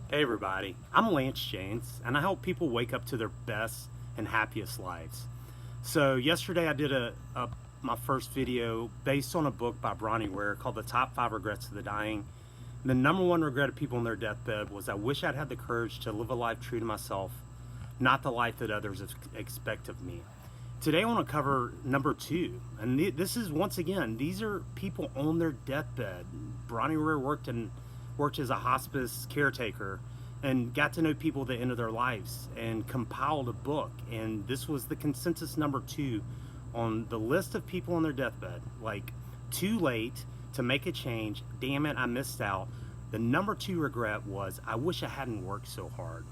Hey everybody, I'm Lance James and I help people wake up to their best and happiest lives. So yesterday I did my first video based on a book by Bronnie Ware called The Top 5 Regrets of the Dying. And the number one regret of people on their deathbed was I wish I'd had the courage to live a life true to myself, not the life that others expect of me. Today I want to cover number 2, and this is, once again, these are people on their deathbed. Bronnie Ware worked as a hospice caretaker and got to know people at the end of their lives and compiled a book. And this was the consensus number 2 on the list of people on their deathbed. Like, too late to make a change. Damn it, I missed out. The number 2 regret was, I wish I hadn't worked so hard.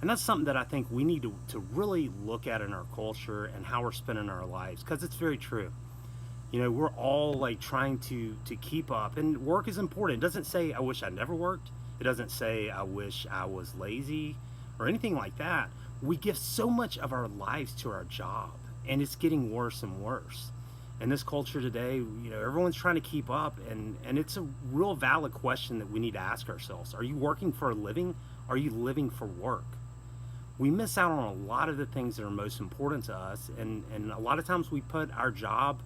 And that's something that I think we need to really look at in our culture and how we're spending our lives, because it's very true. You know, we're all like trying to keep up, and work is important. It doesn't say I wish I never worked. It doesn't say I wish I was lazy or anything like that. We give so much of our lives to our job, and it's getting worse and worse. In this culture today, you know, everyone's trying to keep up, and it's a real valid question that we need to ask ourselves. Are you working for a living? Are you living for work? We miss out on a lot of the things that are most important to us, and a lot of times we put our job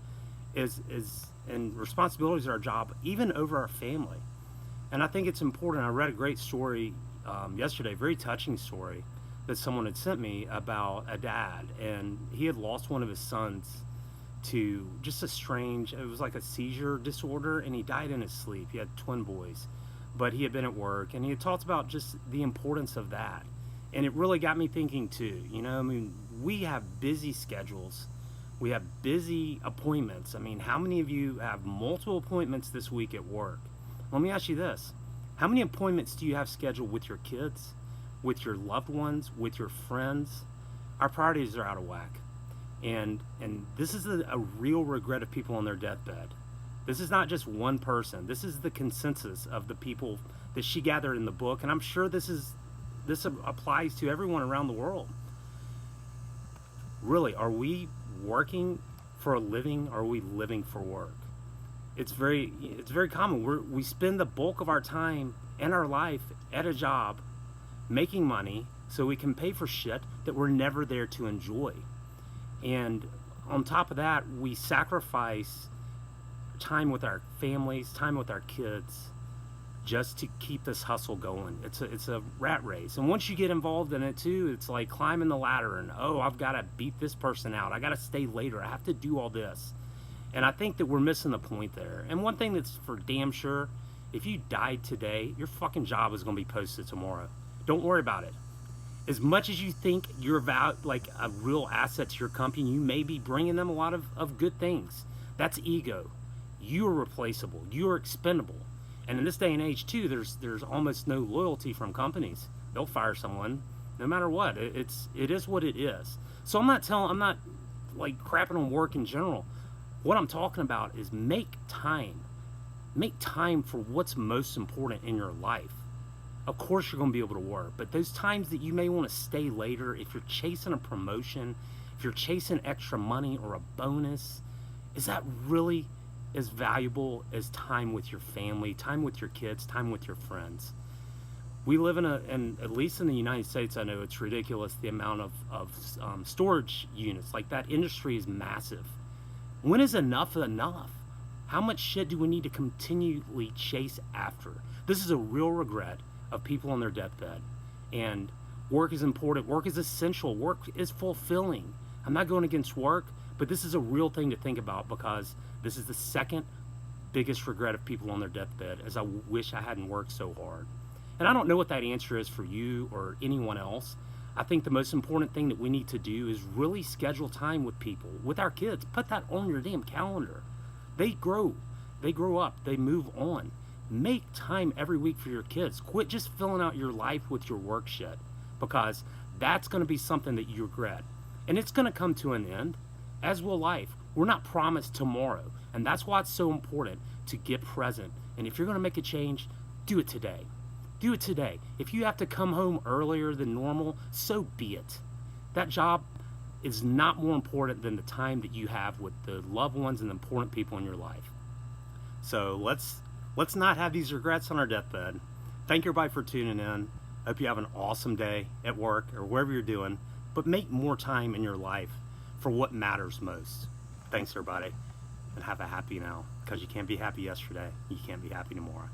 and responsibilities of our job even over our family. And I think it's important. I read a great story yesterday, very touching story that someone had sent me about a dad, and he had lost one of his sons to just it was like a seizure disorder, and he died in his sleep. He had twin boys, but he had been at work, and he had talked about just the importance of that. And it really got me thinking too. You know, I mean, we have busy schedules. We have busy appointments. I mean, how many of you have multiple appointments this week at work? Let me ask you this. How many appointments do you have scheduled with your kids, with your loved ones, with your friends? Our priorities are out of whack. And this is a real regret of people on their deathbed. This is not just one person. This is the consensus of the people that she gathered in the book. And I'm sure this applies to everyone around the world. Really, are we working for a living, or are we living for work? It's very common. We spend the bulk of our time and our life at a job making money so we can pay for shit that we're never there to enjoy. And on top of that, we sacrifice time with our families, time with our kids, just to keep this hustle going. It's a rat race. And once you get involved in it too, it's like climbing the ladder and, oh, I've got to beat this person out. I got to stay later. I have to do all this. And I think that we're missing the point there. And one thing that's for damn sure, if you died today, your fucking job is going to be posted tomorrow. Don't worry about it. As much as you think you're like a real asset to your company, you may be bringing them a lot of good things. That's ego. You are replaceable. You are expendable. And in this day and age too, there's almost no loyalty from companies. They'll fire someone no matter what. It is what it is. So I'm not like crapping on work in general. What I'm talking about is make time for what's most important in your life. Of course you're going to be able to work, but those times that you may want to stay later, if you're chasing a promotion, if you're chasing extra money or a bonus, is that really as valuable as time with your family, time with your kids, time with your friends? We live and at least in the United States, I know it's ridiculous the amount of storage units. Like, that industry is massive. When is enough enough? How much shit do we need to continually chase after? This is a real regret of people on their deathbed. And work is important. Work is essential. Work is fulfilling. I'm not going against work, but this is a real thing to think about, because this is the second biggest regret of people on their deathbed, as I wish I hadn't worked so hard. And I don't know what that answer is for you or anyone else. I think the most important thing that we need to do is really schedule time with people, with our kids. Put that on your damn calendar. They grow up, they move on. Make time every week for your kids. Quit just filling out your life with your work shit, because that's going to be something that you regret. And it's going to come to an end, as will life. We're not promised tomorrow. And that's why it's so important to get present. And if you're going to make a change, do it today. Do it today. If you have to come home earlier than normal, so be it. That job is not more important than the time that you have with the loved ones and the important people in your life. So let's not have these regrets on our deathbed. Thank everybody for tuning in. Hope you have an awesome day at work or wherever you're doing, but make more time in your life for what matters most. Thanks everybody, and have a happy now, because you can't be happy yesterday, you can't be happy tomorrow.